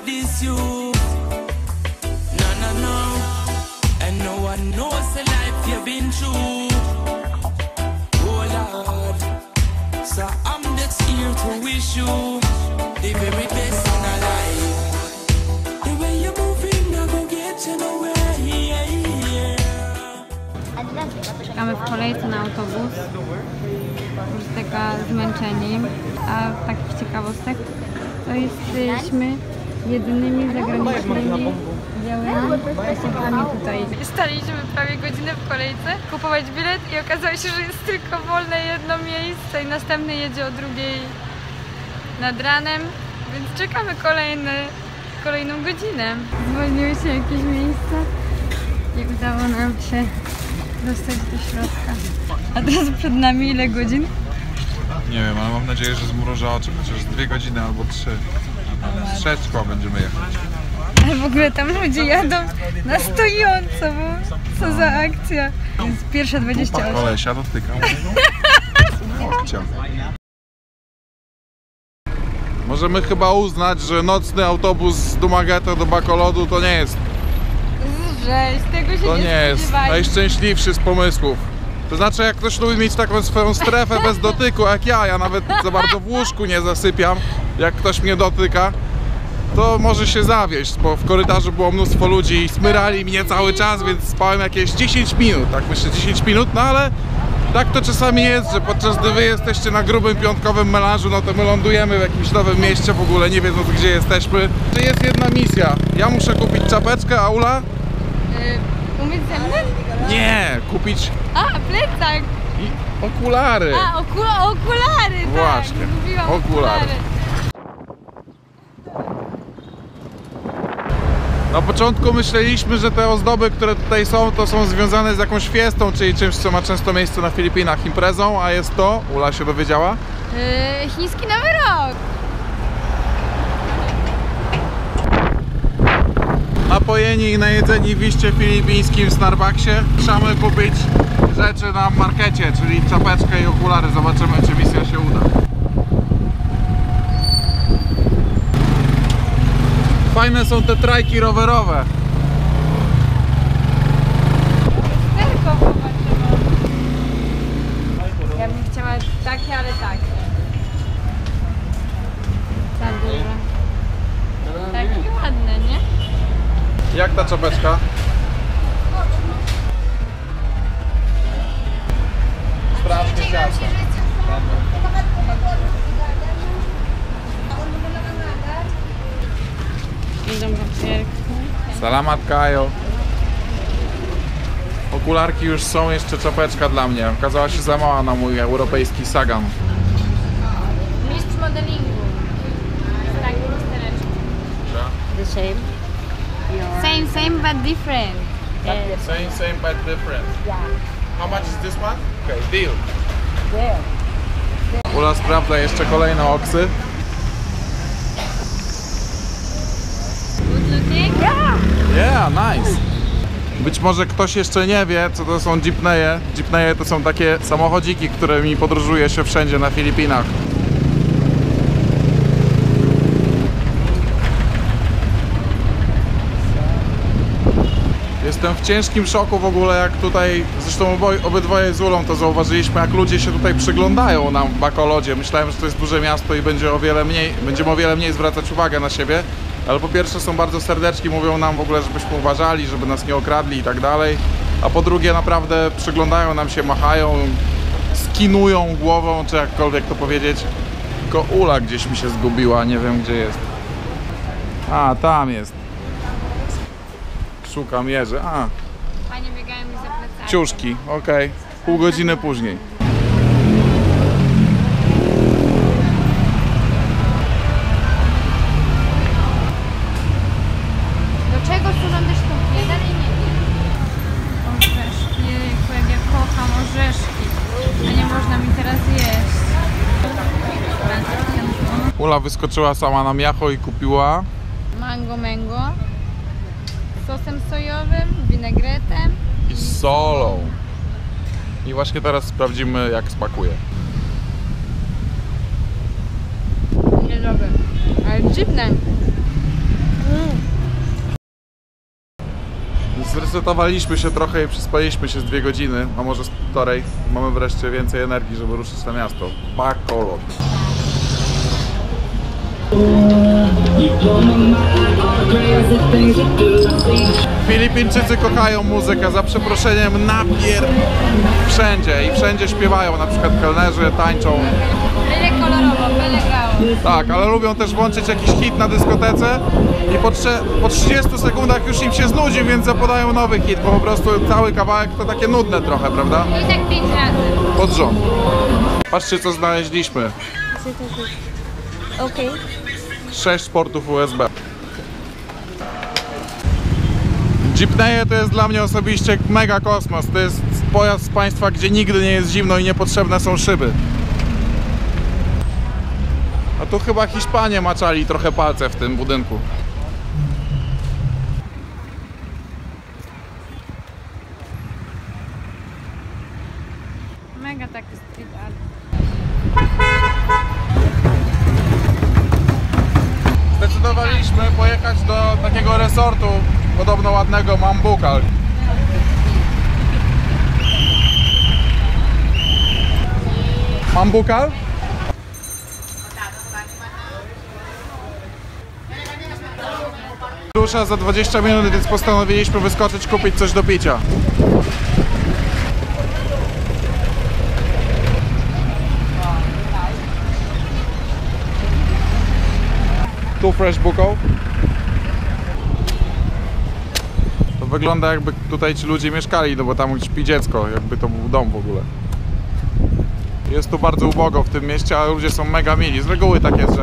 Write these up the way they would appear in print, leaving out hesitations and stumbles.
this you. No, no, no. And no one knows the life you've been through. Oh Lord, so I'm just here to wish you the very best in our life. The way you're moving, I go get you nowhere. Czekamy w kolejce na autobus. Już taka zmęczeni. A z takich ciekawostek to jesteśmy jedynymi zagranicznymi białymi osobami tutaj. Staliśmy prawie godzinę w kolejce, kupować bilet i okazało się, że jest tylko wolne jedno miejsce i następny jedzie o 2:00 nad ranem, więc czekamy kolejną godzinę. Zwolniły się jakieś miejsca i udało nam się dostać do środka. A teraz przed nami ile godzin? Nie wiem, ale mam nadzieję, że zmrużę oczy, chociaż 2 godziny albo 3. Z 6 będziemy jechać. Ale w ogóle tam ludzie jadą na stojąco, bo co za akcja. Jest pierwsza 28. Kolesia dotyka. Możemy chyba uznać, że nocny autobus z Dumaguete do Bacolodu to nie jest. Rzeź, tego się To nie jest spodziewali. najszczęśliwszy z pomysłów. To znaczy, jak ktoś lubi mieć taką swoją strefę bez dotyku, jak ja nawet za bardzo w łóżku nie zasypiam, jak ktoś mnie dotyka, to może się zawieść, bo w korytarzu było mnóstwo ludzi i smyrali mnie cały czas, więc spałem jakieś 10 minut, tak myślę 10 minut, no ale tak to czasami jest, że podczas gdy wy jesteście na grubym piątkowym melanżu, no to my lądujemy w jakimś nowym mieście, w ogóle nie wiedząc gdzie jesteśmy. Jest jedna misja, ja muszę kupić czapeczkę, a Ula? Umyć zęby? Nie, kupić A, plecak! i okulary. A, okulary! Właśnie, tak, mówiłam, okulary. Na początku myśleliśmy, że te ozdoby, które tutaj są, to są związane z jakąś fiestą, czyli czymś, co ma często miejsce na Filipinach, imprezą, a jest to, Ula się dowiedziała? Chiński Nowy Rok! Napojeni i najedzeni w iście filipińskim w Starbucksie. Trzeba kupić rzeczy na markecie, czyli czapeczkę i okulary. Zobaczymy, czy misja się uda. Fajne są te trajki rowerowe. Tylko popatrzymy. Ja bym chciała takie, ale takie. Za duże. Takie ładne, nie? Jak ta czapeczka? Strasznie ciasno. Idą papierki. Salamat kayo. Okularki już są, jeszcze czapeczka dla mnie. Okazała się za mała na mój europejski sagan. Mistrz modelingu. Tak, lustereczki. The same. Same but different. Same but different. Yeah. How much is this one? Okay, deal. There. Ula sprawdza jeszcze kolejne oksy. Good looking? Yeah, nice. Być może ktoś jeszcze nie wie, co to są jeepneje. Jeepneje to są takie samochodziki, którymi podróżuje się wszędzie na Filipinach. Jestem w ciężkim szoku w ogóle, jak tutaj, zresztą obydwoje z Ulą to zauważyliśmy, jak ludzie się tutaj przyglądają nam w Bacolodzie. Myślałem, że to jest duże miasto i będziemy o wiele mniej zwracać uwagę na siebie. Ale po pierwsze są bardzo serdeczni, mówią nam w ogóle, żebyśmy uważali, żeby nas nie okradli i tak dalej. A po drugie naprawdę przyglądają nam się, machają, skinują głową, czy jakkolwiek to powiedzieć. Tylko Ula gdzieś mi się zgubiła, nie wiem gdzie jest. A, tam jest. Szukam jeży. A, Panie biegają mi za plecami. ciuszki, okej. Pół godziny później. Do czego służą te sztuki? Ja dalej nie wiem. Orzeszki, jejku, jak ja kocham orzeszki. A nie można mi teraz jeść. Ula wyskoczyła sama na miacho i kupiła Mango sosem sojowym, winegretem i z solą. I właśnie teraz sprawdzimy, jak smakuje. Niedobre, ale dziwne. Zresetowaliśmy się trochę i przyspaliśmy się z 2 godziny, a może z 1,5. Mamy wreszcie więcej energii, żeby ruszyć na miasto. Bacolod. Filipińczycy kochają muzykę, za przeproszeniem wszędzie i wszędzie śpiewają, na przykład kelnerzy tańczą. Byle kolorowo, byle grało. Tak, ale lubią też włączyć jakiś hit na dyskotece i po 30 sekundach już im się znudzi, więc zapodają nowy hit, bo po prostu cały kawałek to takie nudne trochę, prawda? I tak 5 razy. Pod rząd. Patrzcie, co znaleźliśmy. Okay. 6 portów USB. Jeepneye to jest dla mnie osobiście mega kosmos. To jest pojazd z państwa, gdzie nigdy nie jest zimno i niepotrzebne są szyby. A tu chyba Hiszpanie maczali trochę palce w tym budynku. Mega taki street art. Zdecydowaliśmy pojechać do takiego resortu podobno ładnego Mambucal. Mambucal? Rusza za 20 minut, więc postanowiliśmy wyskoczyć kupić coś do picia. Tu Fresh Buko. To wygląda, jakby tutaj ci ludzie mieszkali, no bo tam śpi dziecko, jakby to był dom w ogóle. Jest tu bardzo ubogo w tym mieście, ale ludzie są mega mili. Z reguły tak jest,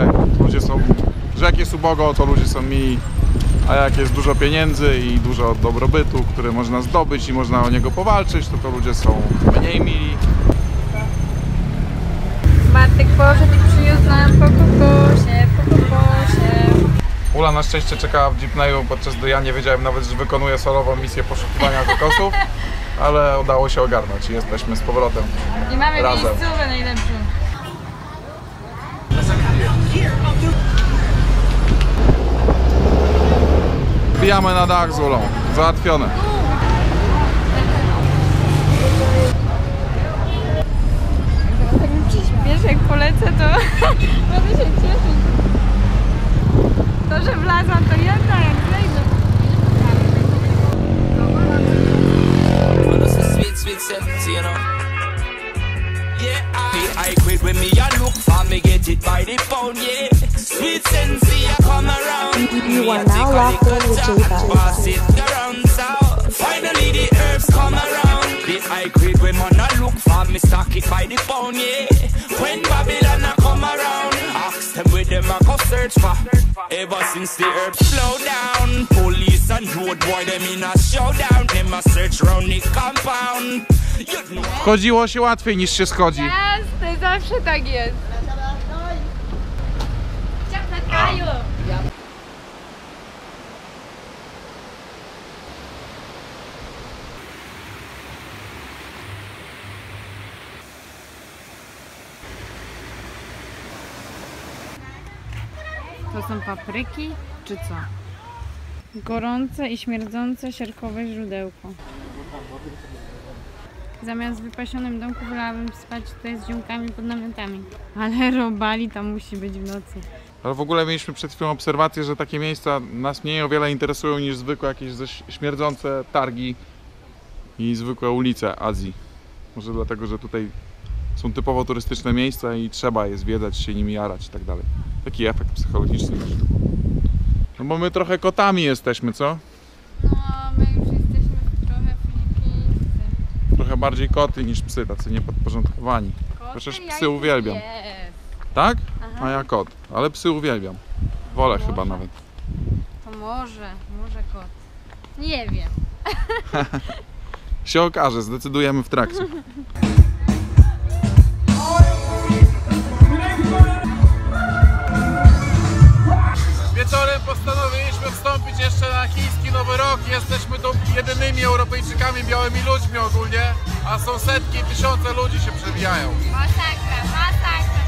że jak jest ubogo, to ludzie są mili, a jak jest dużo pieniędzy i dużo dobrobytu, które można zdobyć i można o niego powalczyć, to ludzie są mniej mili. Bartek poszedł i przyniósł nam po kokosie. Ula na szczęście czekała w Jeepneyu, podczas gdy ja nie wiedziałem nawet, że wykonuję solową misję poszukiwania kokosów, ale udało się ogarnąć i jesteśmy z powrotem. I mamy razem. miejscówę najlepszą. Wbijamy na dach z Ulą. Załatwione. Wiesz, jak polecę, to będę się cieszyć. To, że wlazłam, to jedna, jak zejdę. This is sweet, sweet sense, you know. Yeah, I quit when me a look for me, get it by the pound, yeah. Sweet sense, I come around. You are now locked in with J-Vibes. Pass it around, so finally the herbs come around. The I quit when man a look for me, stock it by the pound, yeah. When Babylon a come around, ask them where them a go search for. Ever since the herbs slow down, police and road boy them in a showdown. Them a search round the compound. You know. Wchodziło się łatwiej niż się schodzi. Jasne, zawsze tak jest. To są papryki, czy co? Gorące i śmierdzące siarkowe źródełko. Zamiast w wypasionym domku wolałabym spać tutaj z ziomkami pod namiotami. Ale robali tam musi być w nocy. Ale w ogóle mieliśmy przed chwilą obserwację, że takie miejsca nas mniej o wiele interesują niż zwykłe jakieś śmierdzące targi i zwykłe ulice Azji. Może dlatego, że tutaj są typowo turystyczne miejsca i trzeba je zwiedzać, się nimi jarać i tak dalej. Taki efekt psychologiczny. No bo my trochę kotami jesteśmy, co? No, my już jesteśmy trochę filipińscy. Trochę bardziej koty niż psy, tacy niepodporządkowani. Chociaż psy uwielbiam. Jest. Tak? Aha. A ja kot. Ale psy uwielbiam. Wolę chyba nawet. To może kot. Nie wiem. Się okaże, zdecydujemy w trakcie. Wieczorem postanowiliśmy wstąpić jeszcze na chiński Nowy Rok. Jesteśmy tu jedynymi Europejczykami, białymi ludźmi ogólnie, a są setki, tysiące ludzi się przewijają. Masakra, masakra.